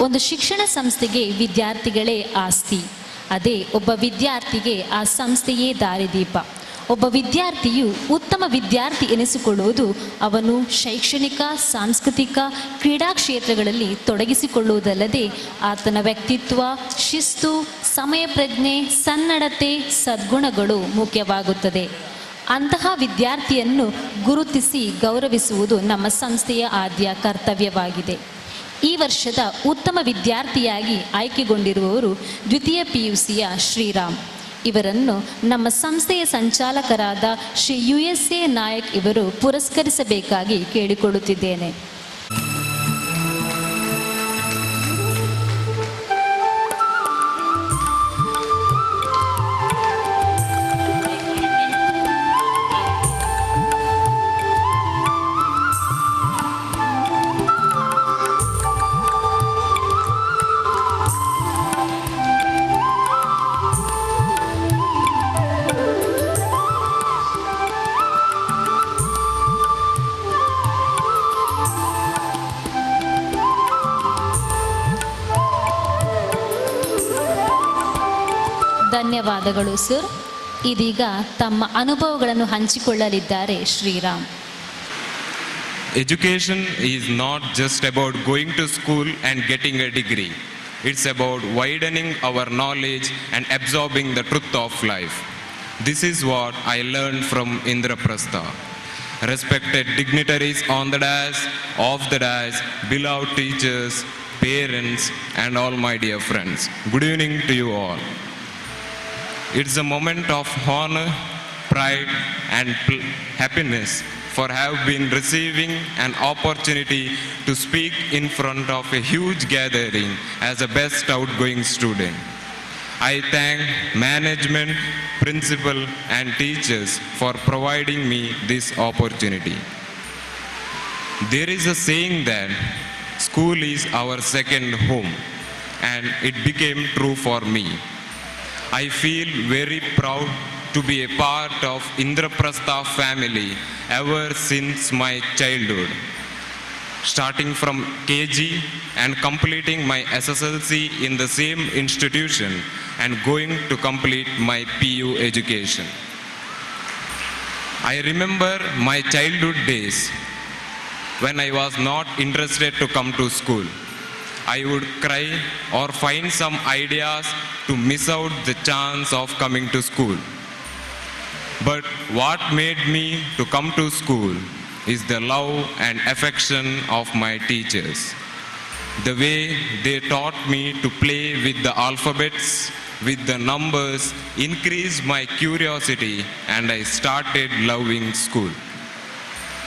ಒಂದು ಶಿಕ್ಷಣ ಸಂಸ್ಥೆಗೆ ವಿದ್ಯಾರ್ಥಿಗಳೇ ಆಸ್ತಿ. ಅದೇ ಒಬ್ಬ ವಿದ್ಯಾರ್ಥಿಗೆ ಆ ಸಂಸ್ಥೆಯೇ ದಾರಿದೀಪ. ಒಬ್ಬ ವಿದ್ಯಾರ್ಥಿಯು ಉತ್ತಮ ವಿದ್ಯಾರ್ಥಿ ಎನಿಸಿಕೊಳ್ಳುವುದು ಅವನು ಶೈಕ್ಷಣಿಕ, ಸಾಂಸ್ಕೃತಿಕ, ಕ್ರೀಡಾ ಕ್ಷೇತ್ರಗಳಲ್ಲಿ ತೊಡಗಿಸಿಕೊಳ್ಳುವುದಲ್ಲದೆ ಆತನ ವ್ಯಕ್ತಿತ್ವ, ಶಿಸ್ತು, ಸಮಯ ಪ್ರಜ್ಞೆ, ಸನ್ನಡತೆ, ಸದ್ಗುಣಗಳು ಮುಖ್ಯವಾಗುತ್ತದೆ. ಅಂತಹ ವಿದ್ಯಾರ್ಥಿಯನ್ನು ಗುರುತಿಸಿ ಗೌರವಿಸುವುದು ನಮ್ಮ ಸಂಸ್ಥೆಯ ಆದ್ಯ ಕರ್ತವ್ಯವಾಗಿದೆ. ಈ ವರ್ಷದ ಉತ್ತಮ ವಿದ್ಯಾರ್ಥಿಯಾಗಿ ಆಯ್ಕೆಗೊಂಡಿರುವವರು ದ್ವಿತೀಯ PUCಯ ಶ್ರೀರಾಮ್. ಇವರನ್ನು ನಮ್ಮ ಸಂಸ್ಥೆಯ ಸಂಚಾಲಕರಾದ ಶ್ರೀ USA ನಾಯಕ್ ಇವರು ಪುರಸ್ಕರಿಸಬೇಕಾಗಿ ಕೇಳಿಕೊಳ್ಳುತ್ತಿದ್ದೇನೆ. ಧನ್ಯವಾದಗಳು ಸರ್. ಇದೀಗ ತಮ್ಮ ಅನುಭವಗಳನ್ನು ಹಂಚಿಕೊಳ್ಳಲಿದ್ದಾರೆ Shriram. Education is not just about going to school and getting a degree. It's about widening our knowledge and absorbing the truth of life. This is what I learned from Indraprastha. Respected dignitaries on the dais, off the dais, beloved teachers, parents, and all my dear friends. Good evening to you all. It's a moment of honor, pride, and happiness for have been receiving an opportunity to speak in front of a huge gathering as a best outgoing student. I thank management, principal, and teachers for providing me this opportunity. There is a saying that school is our second home, and it became true for me. I feel very proud to be a part of Indraprastha family ever since my childhood. Starting from KG and completing my SSLC in the same institution and going to complete my PU education. I remember my childhood days when I was not interested to come to school. I would cry or find some ideas to miss out the chance of coming to school. But what made me to come to school is the love and affection of my teachers. The way they taught me to play with the alphabets, with the numbers, increased my curiosity and I started loving school.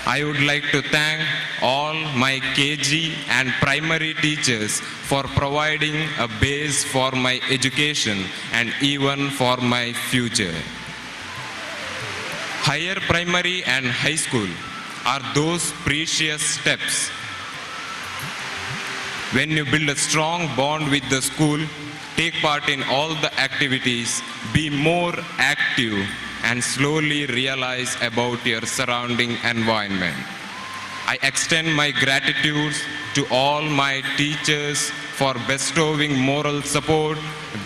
I would like to thank all my KG and primary teachers for providing a base for my education and even for my future. Higher primary and high school are those precious steps when you build a strong bond with the school, take part in all the activities, be more active, and slowly realize about your surrounding environment. I extend my gratitude to all my teachers for bestowing moral support,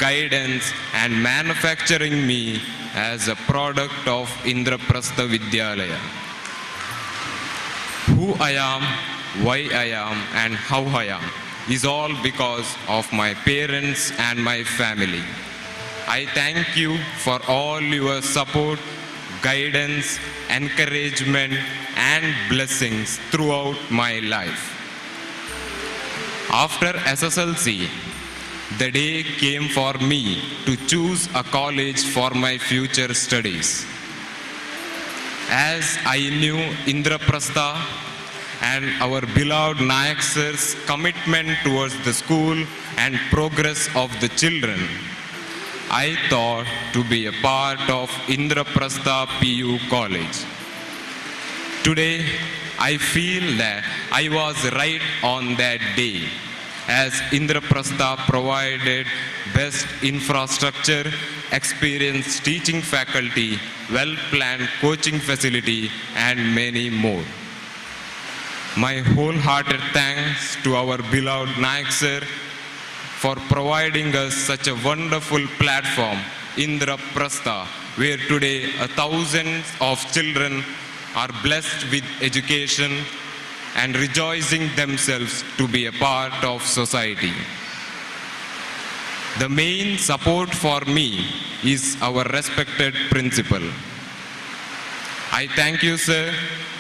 guidance, and manufacturing me as a product of Indraprastha Vidyalaya. Who I am, why I am, and how I am is all because of my parents and my family. I thank you for all your support, guidance, encouragement, and blessings throughout my life. After SSLC, the day came for me to choose a college for my future studies. As I knew Indraprastha and our beloved Nayak sir's commitment towards the school and progress of the children, I thought to be a part of Indraprastha PU College. Today, I feel that I was right on that day, as Indraprastha provided best infrastructure, experienced teaching faculty, well-planned coaching facility, and many more. My wholehearted thanks to our beloved Nayak sir, for providing us such a wonderful platform, Indraprastha, where today thousands of children are blessed with education and rejoicing themselves to be a part of society. The main support for me is our respected principal. I thank you, sir,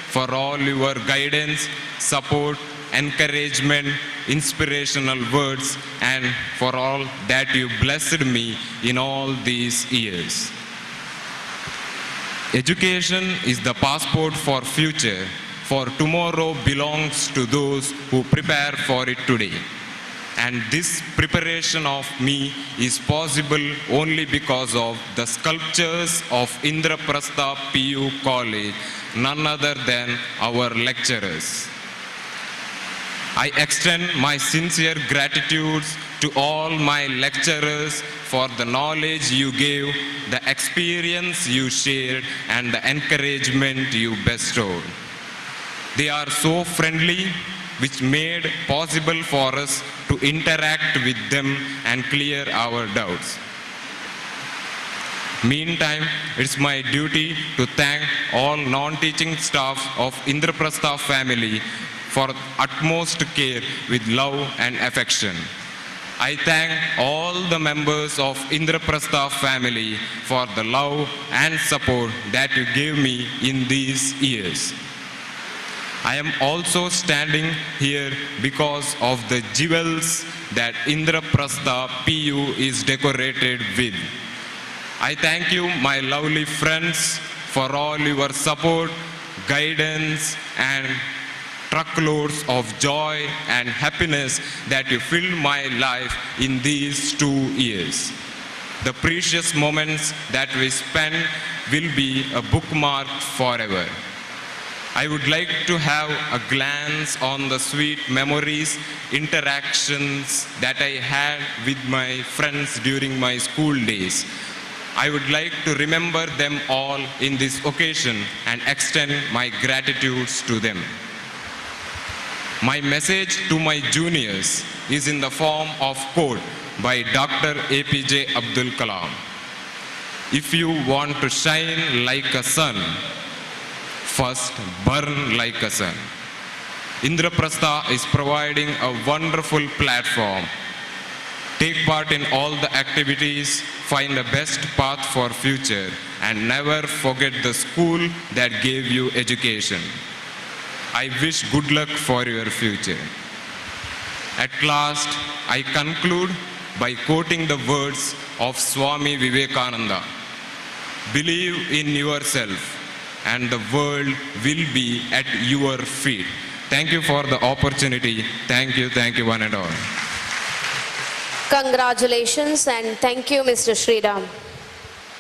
for all your guidance, support, encouragement, inspirational words, and for all that you blessed me in all these years. Education is the passport for future, for tomorrow belongs to those who prepare for it today. And this preparation of me is possible only because of the sculptures of Indraprastha PU College, none other than our lecturers. I extend my sincere gratitude to all my lecturers for the knowledge you gave, the experience you shared, and the encouragement you bestowed. They are so friendly, which made possible for us to interact with them and clear our doubts. Meantime, it's my duty to thank all non-teaching staff of Indraprastha family for utmost care with love and affection. I thank all the members of Indraprastha family for the love and support that you gave me in these years. I am also standing here because of the jewels that Indraprastha PU is decorated with. I thank you, my lovely friends, for all your support, guidance, and truckloads of joy and happiness that you filled my life in these 2 years. The precious moments that we spent will be a bookmark forever. I would like to have a glance on the sweet memories, interactions that I had with my friends during my school days. I would like to remember them all in this occasion and extend my gratitudes to them. My message to my juniors is in the form of quote by Dr. APJ Abdul Kalam. If you want to shine like a sun, first burn like a sun. Indraprastha is providing a wonderful platform. Take part in all the activities, find the best path for future, and never forget the school that gave you education. I wish good luck for your future. At last, I conclude by quoting the words of Swami Vivekananda. Believe in yourself, and the world will be at your feet. Thank you for the opportunity. Thank you one and all. Congratulations and thank you, Mr. Sriram.